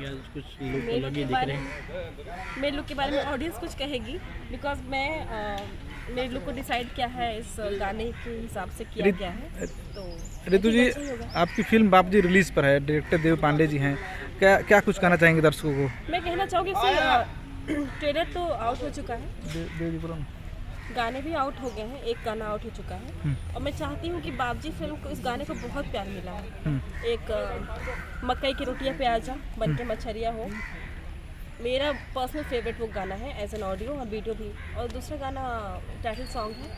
या कुछ लुक अलग ही दिख रहे हैं? मेरे लुक के बारे में ऑडियंस कुछ कहेगी, बिकॉज मैं मेरे लुक को डिसाइड किया है इस गाने के हिसाब से किया गया है। तो रितु जी, आपकी फिल्म बाप जी रिलीज पर है, डायरेक्टर देव पांडे जी हैं, क्या क्या कुछ कहना चाहेंगे दर्शकों को? मैं कहना चाहूँगी ट्रेलर तो आउट हो चुका है, गाने भी आउट हो गए हैं, एक गाना आउट हो चुका है और मैं चाहती हूँ कि बाबजी फिल्म को, इस गाने को बहुत प्यार मिला है। एक मकई की रोटियाँ पे आजा बन के मछरिया हो, मेरा पर्सनल फेवरेट वो गाना है एज एन ऑडियो और वीडियो भी। और दूसरा गाना टाइटल सॉन्ग है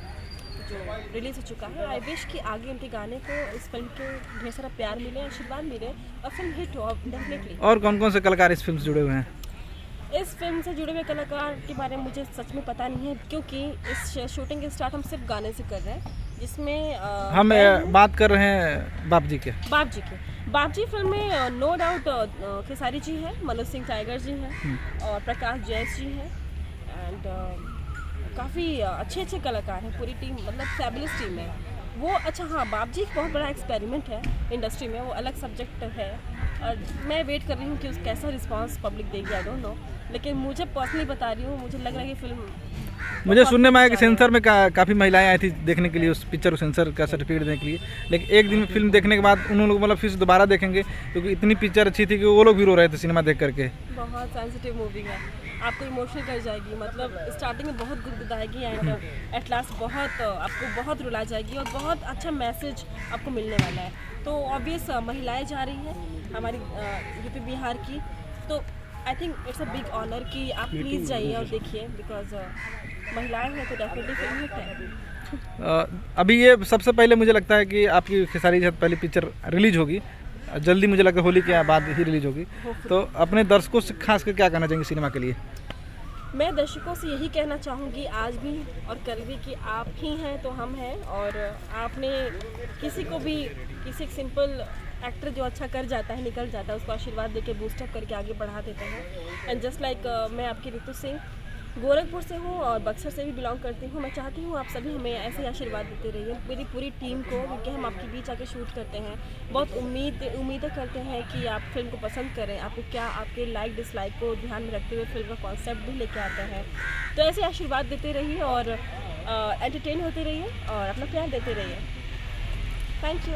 जो रिलीज़ हो चुका है। आई विश कि आगे उनके गाने को, इस फिल्म के ढेर सारा प्यार मिले, आशीर्वाद मिले और फिल्म हिट हो डेफिनेटली। और कौन कौन से कलाकार इस फिल्म से जुड़े हुए हैं? इस फिल्म से जुड़े हुए कलाकार के बारे में मुझे सच में पता नहीं है, क्योंकि इस शूटिंग के स्टार्ट हम सिर्फ गाने से कर रहे हैं, जिसमें हम बात कर रहे हैं बाप जी के। बाप जी फिल्म में नो डाउट खेसारी जी हैं, मनोज सिंह टाइगर जी हैं और प्रकाश जैस जी हैं एंड काफ़ी अच्छे अच्छे कलाकार हैं। पूरी टीम मतलब फैबुलस टीम है वो। अच्छा हाँ, बाप जी एक बहुत बड़ा एक्सपेरिमेंट है इंडस्ट्री में, वो अलग सब्जेक्ट है और मैं वेट कर रही हूँ कि उस कैसा रिस्पांस पब्लिक देगी, आई डोंट नो। लेकिन मुझे पर्सनली बता रही हूँ, मुझे लग रहा है कि फिल्म, मुझे सुनने में आया कि सेंसर में काफ़ी महिलाएं आई थी देखने के लिए, उस पिक्चर को सेंसर का सर्टिफिकेट देने के लिए, लेकिन एक दिन में फिल्म देखने के बाद उन लोग मतलब फिर से दोबारा देखेंगे, क्योंकि इतनी पिक्चर अच्छी थी कि वो लोग भी रो रहे थे सिनेमा देख करके। बहुत सेंसिटिव मूवी है, आपको इमोशनल कर जाएगी, मतलब स्टार्टिंग में बहुत गुदगुदाएगी एंड एट लास्ट बहुत आपको बहुत रुला जाएगी और बहुत अच्छा मैसेज आपको मिलने वाला है। तो ऑब्वियस महिलाएं जा रही हैं हमारी यूपी बिहार की, तो I think it's a big honour कि आप प्लीज़ जाइए और देखिए, बिकॉज महिलाएं हैं तो डेफिनेटली फिल्म हिट है। अभी ये सबसे पहले मुझे लगता है कि आपकी खेसारी के साथ पहली पिक्चर रिलीज होगी जल्दी, मुझे लगता है होली के बाद ही रिलीज होगी, तो अपने दर्शकों से खास कर क्या कहना चाहेंगे सिनेमा के लिए? मैं दर्शकों से यही कहना चाहूँगी आज भी और कल भी कि आप ही हैं तो हम हैं, और आपने किसी को भी, किसी सिंपल एक्टर जो अच्छा कर जाता है, निकल जाता है, उसको आशीर्वाद देके बूस्टअप करके आगे बढ़ा देते हैं। एंड जस्ट लाइक मैं आपकी रितु सिंह गोरखपुर से हूँ और बक्सर से भी बिलोंग करती हूँ। मैं चाहती हूँ आप सभी हमें ऐसे ही आशीर्वाद देते रहिए, मेरी पूरी टीम को, क्योंकि हम आपके बीच आके शूट करते हैं। बहुत उम्मीदें करते हैं कि आप फिल्म को पसंद करें, आपको क्या, आपके लाइक डिसलाइक को ध्यान में रखते हुए फिल्म का कॉन्सेप्ट भी लेके आते हैं। तो ऐसे आशीर्वाद देते रहिए और एंटरटेन होते रहिए और अपना प्यार देते रहिए। Thank you.